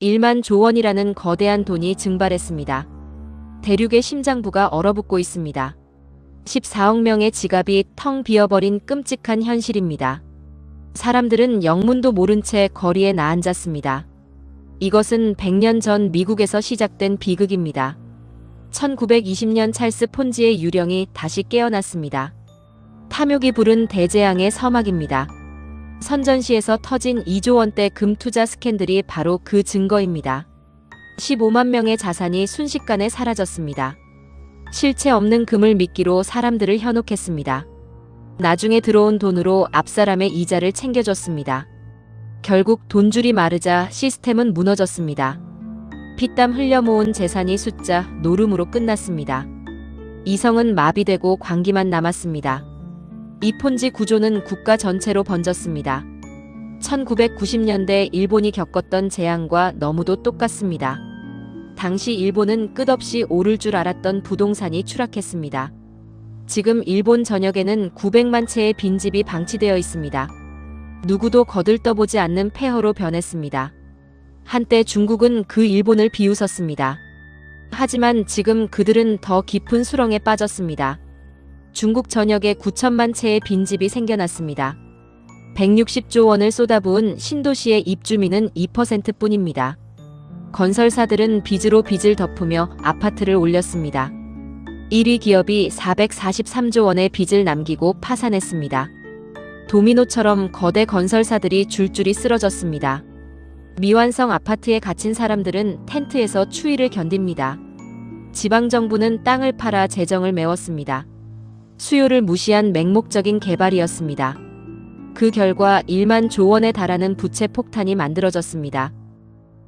1만 조 원이라는 거대한 돈이 증발했습니다. 대륙의 심장부가 얼어붙고 있습니다. 14억 명의 지갑이 텅 비어버린 끔찍한 현실입니다. 사람들은 영문도 모른 채 거리에 나앉았습니다. 이것은 100년 전 미국에서 시작된 비극입니다. 1920년 찰스 폰지의 유령이 다시 깨어났습니다. 탐욕이 부른 대재앙의 서막입니다. 선전시에서 터진 2조 원대 금 투자 스캔들이 바로 그 증거입니다. 15만 명의 자산이 순식간에 사라졌습니다. 실체 없는 금을 미끼로 사람들을 현혹했습니다. 나중에 들어온 돈으로 앞사람의 이자를 챙겨줬습니다. 결국 돈줄이 마르자 시스템은 무너졌습니다. 피땀 흘려 모은 재산이 숫자, 노름으로 끝났습니다. 이성은 마비되고 광기만 남았습니다. 이 폰지 구조는 국가 전체로 번졌습니다. 1990년대 일본이 겪었던 재앙과 너무도 똑같습니다. 당시 일본은 끝없이 오를 줄 알았던 부동산이 추락했습니다. 지금 일본 전역에는 900만 채의 빈집이 방치되어 있습니다. 누구도 거들떠보지 않는 폐허로 변했습니다. 한때 중국은 그 일본을 비웃었습니다. 하지만 지금 그들은 더 깊은 수렁에 빠졌습니다. 중국 전역에 9천만 채의 빈집이 생겨났습니다. 160조 원을 쏟아부은 신도시의 입주민은 2%뿐입니다. 건설사들은 빚으로 빚을 덮으며 아파트를 올렸습니다. 1위 기업이 443조 원의 빚을 남기고 파산했습니다. 도미노처럼 거대 건설사들이 줄줄이 쓰러졌습니다. 미완성 아파트에 갇힌 사람들은 텐트에서 추위를 견딥니다. 지방정부는 땅을 팔아 재정을 메웠습니다. 수요를 무시한 맹목적인 개발이었습니다. 그 결과 1만 조 원에 달하는 부채 폭탄이 만들어졌습니다.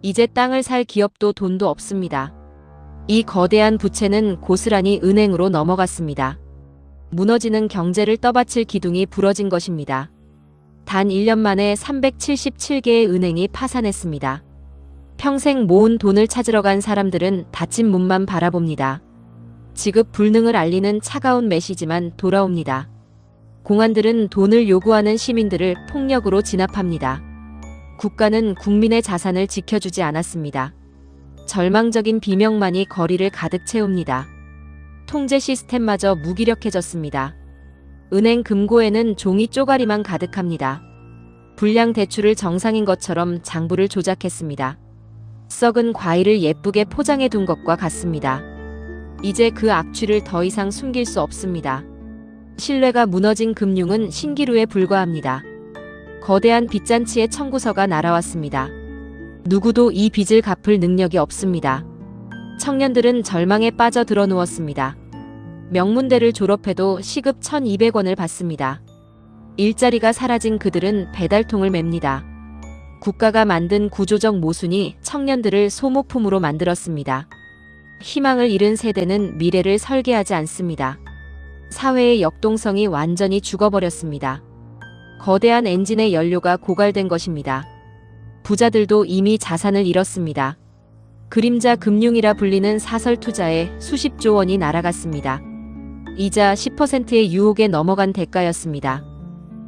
이제 땅을 살 기업도 돈도 없습니다. 이 거대한 부채는 고스란히 은행으로 넘어갔습니다. 무너지는 경제를 떠받칠 기둥이 부러진 것입니다. 단 1년 만에 377개의 은행이 파산했습니다. 평생 모은 돈을 찾으러 간 사람들은 닫힌 문만 바라봅니다. 지급 불능을 알리는 차가운 메시지만 돌아옵니다. 공안들은 돈을 요구하는 시민들을 폭력으로 진압합니다. 국가는 국민의 자산을 지켜주지 않았습니다. 절망적인 비명만이 거리를 가득 채웁니다. 통제 시스템마저 무기력해졌습니다. 은행 금고에는 종이 쪼가리만 가득합니다. 불량 대출을 정상인 것처럼 장부를 조작했습니다. 썩은 과일을 예쁘게 포장해 둔 것과 같습니다. 이제 그 악취를 더 이상 숨길 수 없습니다. 신뢰가 무너진 금융은 신기루에 불과합니다. 거대한 빚잔치의 청구서가 날아왔습니다. 누구도 이 빚을 갚을 능력이 없습니다. 청년들은 절망에 빠져 들어 누웠습니다. 명문대를 졸업해도 시급 1,200원을 받습니다. 일자리가 사라진 그들은 배달통을 맵니다. 국가가 만든 구조적 모순이 청년들을 소모품으로 만들었습니다. 희망을 잃은 세대는 미래를 설계하지 않습니다. 사회의 역동성이 완전히 죽어버렸습니다. 거대한 엔진의 연료가 고갈된 것입니다. 부자들도 이미 자산을 잃었습니다. 그림자 금융이라 불리는 사설 투자에 수십조 원이 날아갔습니다. 이자 10%의 유혹에 넘어간 대가였습니다.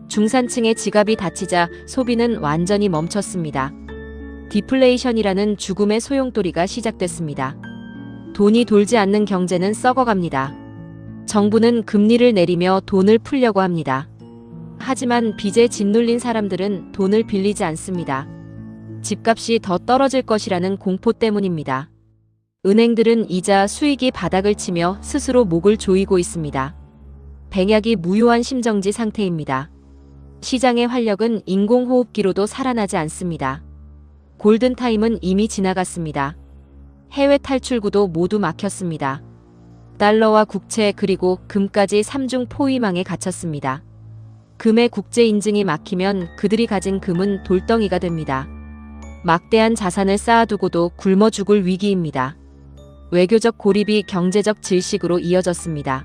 중산층의 지갑이 닫히자 소비는 완전히 멈췄습니다. 디플레이션이라는 죽음의 소용돌이가 시작됐습니다. 돈이 돌지 않는 경제는 썩어갑니다. 정부는 금리를 내리며 돈을 풀려고 합니다. 하지만 빚에 짓눌린 사람들은 돈을 빌리지 않습니다. 집값이 더 떨어질 것이라는 공포 때문입니다. 은행들은 이자 수익이 바닥을 치며 스스로 목을 조이고 있습니다. 백약이 무효한 심정지 상태입니다. 시장의 활력은 인공호흡기로도 살아나지 않습니다. 골든타임은 이미 지나갔습니다. 해외 탈출구도 모두 막혔습니다. 달러와 국채 그리고 금까지 삼중 포위망에 갇혔습니다. 금의 국제 인증이 막히면 그들이 가진 금은 돌덩이가 됩니다. 막대한 자산을 쌓아두고도 굶어 죽을 위기입니다. 외교적 고립이 경제적 질식으로 이어졌습니다.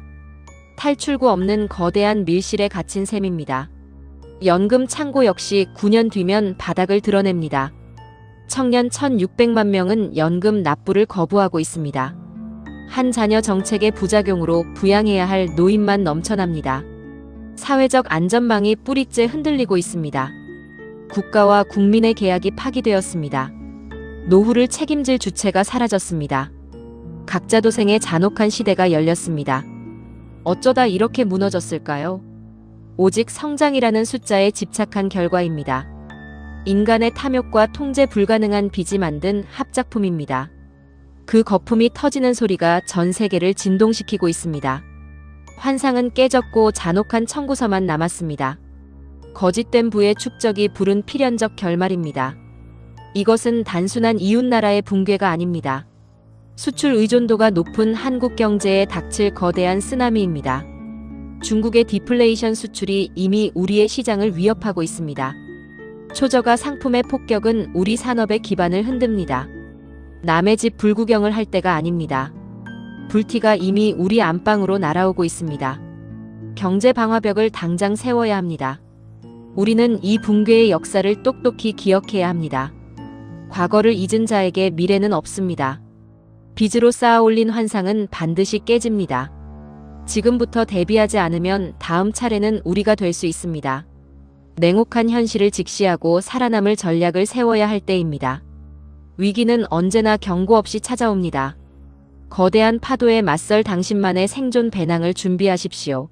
탈출구 없는 거대한 밀실에 갇힌 셈입니다. 연금 창고 역시 9년 뒤면 바닥을 드러냅니다. 청년 1,600만 명은 연금 납부를 거부하고 있습니다. 한 자녀 정책의 부작용으로 부양해야 할 노인만 넘쳐납니다. 사회적 안전망이 뿌리째 흔들리고 있습니다. 국가와 국민의 계약이 파기되었습니다. 노후를 책임질 주체가 사라졌습니다. 각자 도생의 잔혹한 시대가 열렸습니다. 어쩌다 이렇게 무너졌을까요? 오직 성장이라는 숫자에 집착한 결과입니다. 인간의 탐욕과 통제 불가능한 빚이 만든 합작품입니다. 그 거품이 터지는 소리가 전 세계를 진동시키고 있습니다. 환상은 깨졌고 잔혹한 청구서만 남았습니다. 거짓된 부의 축적이 부른 필연적 결말입니다. 이것은 단순한 이웃나라의 붕괴가 아닙니다. 수출 의존도가 높은 한국 경제에 닥칠 거대한 쓰나미입니다. 중국의 디플레이션 수출이 이미 우리의 시장을 위협하고 있습니다. 초저가 상품의 폭격은 우리 산업의 기반을 흔듭니다. 남의 집 불구경을 할 때가 아닙니다. 불티가 이미 우리 안방으로 날아오고 있습니다. 경제 방화벽을 당장 세워야 합니다. 우리는 이 붕괴의 역사를 똑똑히 기억해야 합니다. 과거를 잊은 자에게 미래는 없습니다. 빚으로 쌓아 올린 환상은 반드시 깨집니다. 지금부터 대비하지 않으면 다음 차례는 우리가 될 수 있습니다. 냉혹한 현실을 직시하고 살아남을 전략을 세워야 할 때입니다. 위기는 언제나 경고 없이 찾아옵니다. 거대한 파도에 맞설 당신만의 생존 배낭을 준비하십시오.